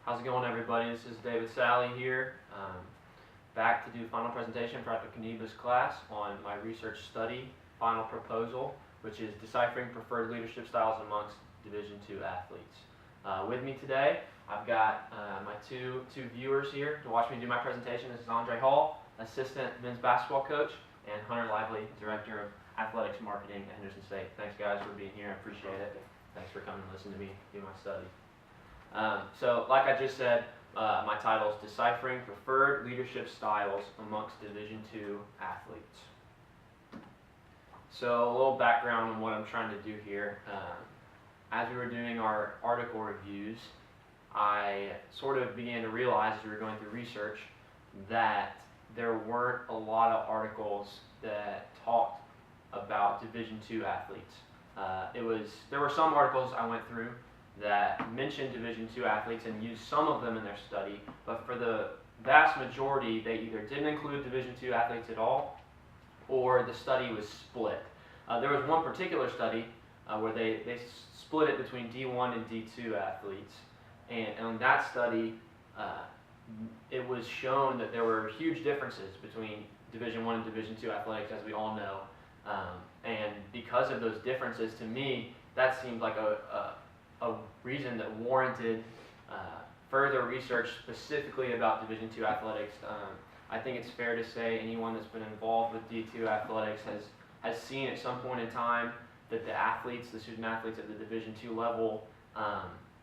How's it going, everybody? This is David Salley here, back to do final presentation for Dr. Kaneba's class on my research study final proposal, which is deciphering preferred leadership styles amongst Division II athletes. With me today, I've got my two viewers here to watch me do my presentation. This is Andre Hall, assistant men's basketball coach, and Hunter Lively, director of athletics marketing at Henderson State. Thanks, guys, for being here. I appreciate it. Thanks for coming and listening to me do my study. So, like I just said, my title is Deciphering Preferred Leadership Styles Amongst Division II Athletes. So, a little background on what I'm trying to do here. As we were doing our article reviews, I sort of began to realize as we were going through research that there weren't a lot of articles that talked about Division II athletes. There were some articles I went through that mentioned Division II athletes and used some of them in their study, but for the vast majority, they either didn't include Division II athletes at all, or the study was split. There was one particular study where they split it between D1 and D2 athletes, and in that study, it was shown that there were huge differences between Division I and Division II athletics, as we all know, and because of those differences, to me, that seemed like a reason that warranted further research specifically about Division II athletics. I think it's fair to say anyone that's been involved with D2 athletics has seen at some point in time that the student athletes at the Division II level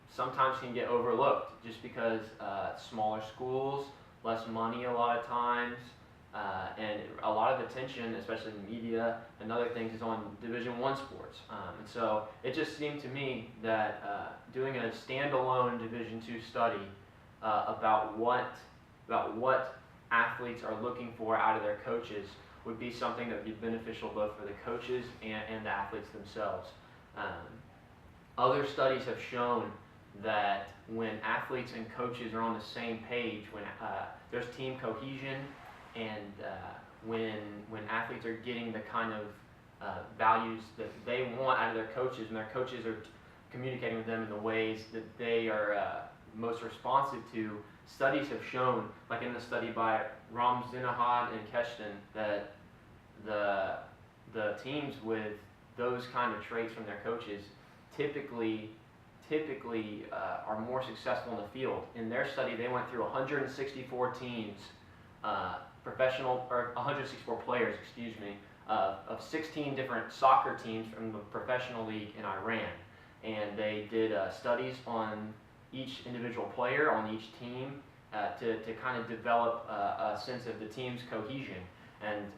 sometimes can get overlooked just because smaller schools, less money a lot of times, and a lot of attention, especially in the media and other things, is on Division I sports. And so it just seemed to me that doing a standalone Division II study about what athletes are looking for out of their coaches would be something that would be beneficial both for the coaches and the athletes themselves. Other studies have shown that when athletes and coaches are on the same page, when there's team cohesion, and when athletes are getting the kind of values that they want out of their coaches, and their coaches are communicating with them in the ways that they are most responsive to, studies have shown, like in the study by Ram Zinahad and Keshton, that the teams with those kind of traits from their coaches typically are more successful in the field. In their study, they went through 164 teams, 164 players, of 16 different soccer teams from the professional league in Iran. And they did studies on each individual player, on each team, to kind of develop a sense of the team's cohesion. And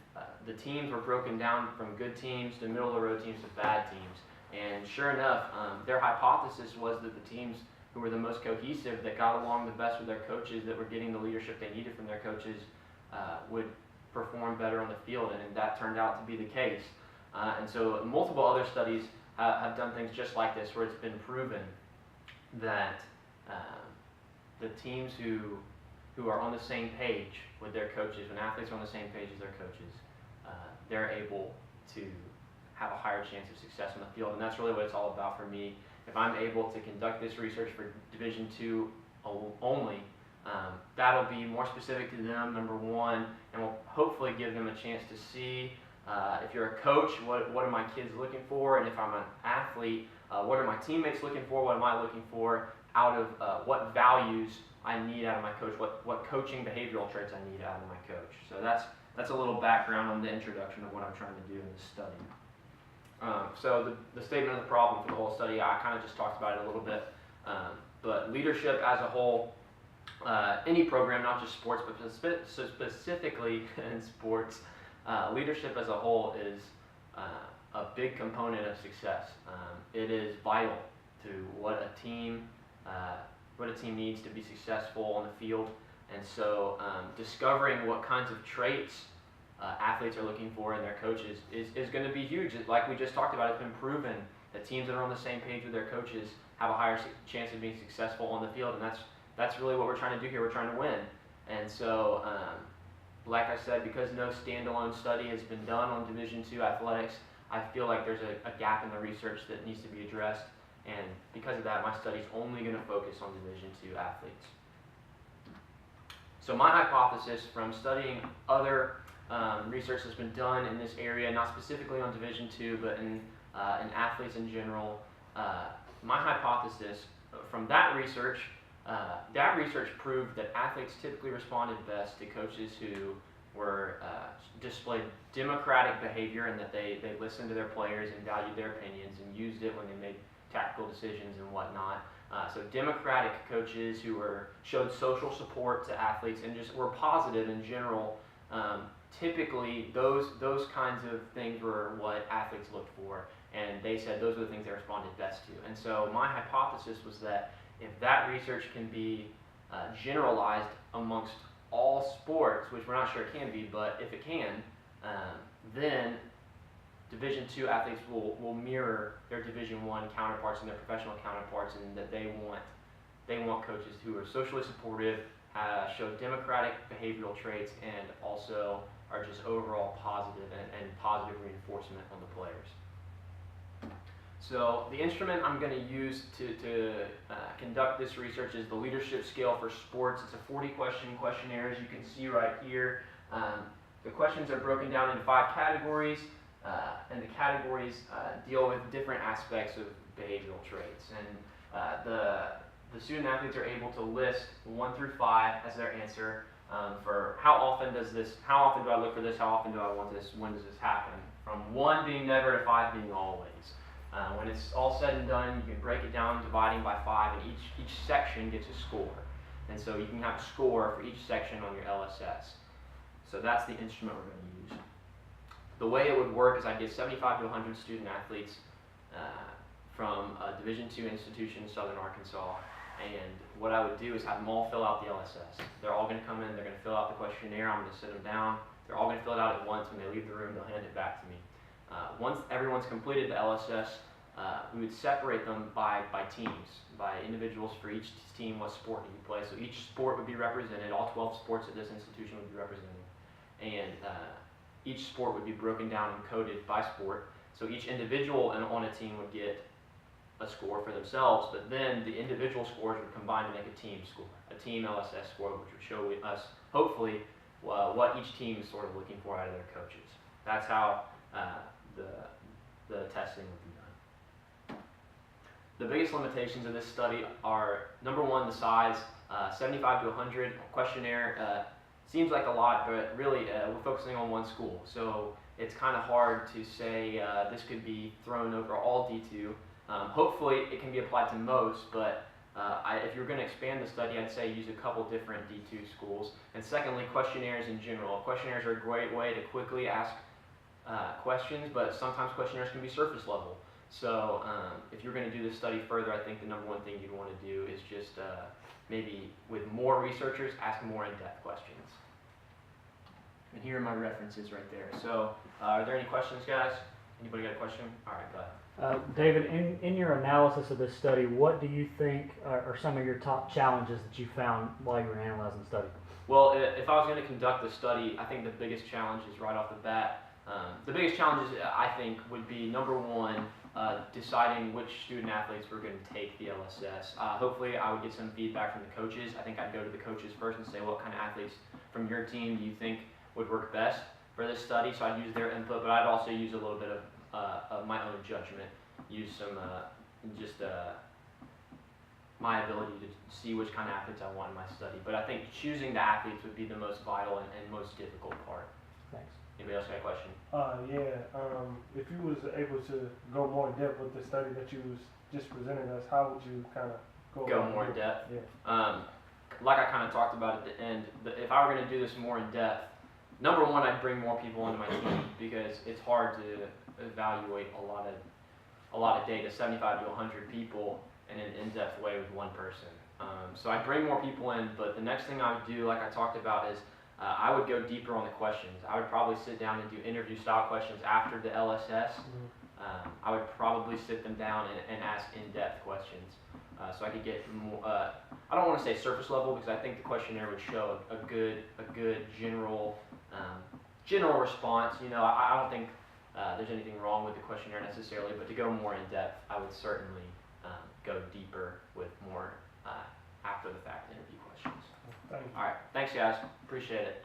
the teams were broken down from good teams to middle-of-the-road teams to bad teams. And sure enough, their hypothesis was that the teams who were the most cohesive, that got along the best with their coaches, that were getting the leadership they needed from their coaches, would perform better on the field, and that turned out to be the case. And so multiple other studies have done things just like this, where it's been proven that the teams who are on the same page with their coaches, when athletes are on the same page as their coaches, they're able to have a higher chance of success on the field, and that's really what it's all about for me. If I'm able to conduct this research for Division II only, that'll be more specific to them, number one, and will hopefully give them a chance to see, if you're a coach, what are my kids looking for, and if I'm an athlete, what are my teammates looking for, what am I looking for out of what values I need out of my coach, what coaching behavioral traits I need out of my coach. So that's a little background on the introduction of what I'm trying to do in this study. So the statement of the problem for the whole study, I kind of just talked about it a little bit, but leadership as a whole, any program, not just sports, but specifically in sports, leadership as a whole is a big component of success. It is vital to what a team needs to be successful on the field, and so discovering what kinds of traits athletes are looking for in their coaches is going to be huge. Like we just talked about, it's been proven that teams that are on the same page with their coaches have a higher chance of being successful on the field, and that's really what we're trying to do here. We're trying to win. And so, like I said, because no standalone study has been done on Division II athletics, I feel like there's a gap in the research that needs to be addressed. And because of that, my study is only going to focus on Division II athletes. So my hypothesis from studying other research that's been done in this area, not specifically on Division II, but in athletes in general, my hypothesis from that research proved that athletes typically responded best to coaches who were displayed democratic behavior, and that they listened to their players and valued their opinions and used it when they made tactical decisions and whatnot. So democratic coaches who showed social support to athletes and just were positive in general. Typically, those kinds of things were what athletes looked for, and they said those were the things they responded best to. And so my hypothesis was that if that research can be generalized amongst all sports, which we're not sure it can be, but if it can, then Division II athletes will mirror their Division I counterparts and their professional counterparts, and that they want coaches who are socially supportive, show democratic behavioral traits, and also are just overall positive and positive reinforcement on the players. So the instrument I'm going to use to conduct this research is the leadership scale for sports. It's a 40-question questionnaire, as you can see right here. The questions are broken down into 5 categories, and the categories deal with different aspects of behavioral traits. And the student athletes are able to list 1 through 5 as their answer for how often do I look for this, how often do I want this, when does this happen? From 1 being never to 5 being always. When it's all said and done, you can break it down, dividing by 5, and each section gets a score. And so you can have a score for each section on your LSS. So that's the instrument we're going to use. The way it would work is I'd get 75 to 100 student athletes from a Division II institution in southern Arkansas, and what I would do is have them all fill out the LSS. They're all going to come in, they're going to fill out the questionnaire, I'm going to sit them down, they're all going to fill it out at once. When they leave the room, they'll hand it back to me. Once everyone's completed the LSS, we would separate them by teams, by individuals for each team, what sport do you play. So each sport would be represented, all 12 sports at this institution would be represented, and each sport would be broken down and coded by sport. So each individual on a team would get a score for themselves, but then the individual scores would combine to make a team score, a team LSS score, which would show us, hopefully, what each team is sort of looking for out of their coaches. That's how the testing would be done. The biggest limitations of this study are, number 1, the size. 75 to 100 questionnaire seems like a lot, but really we're focusing on 1 school. So it's kind of hard to say this could be thrown over all D2. Hopefully it can be applied to most, but if you're going to expand the study, I'd say use a couple different D2 schools. And secondly, questionnaires in general. Questionnaires are a great way to quickly ask questions, but sometimes questionnaires can be surface level. So if you're going to do this study further, I think the number 1 thing you'd want to do is just maybe with more researchers, ask more in-depth questions. And here are my references right there. So are there any questions, guys? Anybody got a question? All right, go ahead. David, in your analysis of this study, what do you think are some of your top challenges that you found while you were analyzing the study? Well, if I was going to conduct the study, I think the biggest challenge is right off the bat. The biggest challenges, I think, would be, number 1, deciding which student athletes were going to take the LSS. Hopefully, I would get some feedback from the coaches. I think I'd go to the coaches first and say, what kind of athletes from your team do you think would work best for this study? So I'd use their input, but I'd also use a little bit of my own judgment, use some my ability to see which kind of athletes I want in my study. But I think choosing the athletes would be the most vital and most difficult part. Thanks. Anybody else got a question? If you was able to go more in depth with the study that you was just presenting us, how would you kind of go more in depth? Yeah. Like I kind of talked about at the end, if I were going to do this more in depth, number 1, I'd bring more people into my team, because it's hard to evaluate a lot of data, 75 to 100 people in an in-depth way with 1 person. So I'd bring more people in, but the next thing I would do, like I talked about, is I would go deeper on the questions. I would probably sit down and do interview-style questions after the LSS. I would probably sit them down and ask in-depth questions, so I could get more. I don't want to say surface level, because I think the questionnaire would show a good general response. You know, I don't think there's anything wrong with the questionnaire necessarily, but to go more in depth, I would certainly go deeper with more after the fact interview questions. Thank you. All right, thanks guys, appreciate it.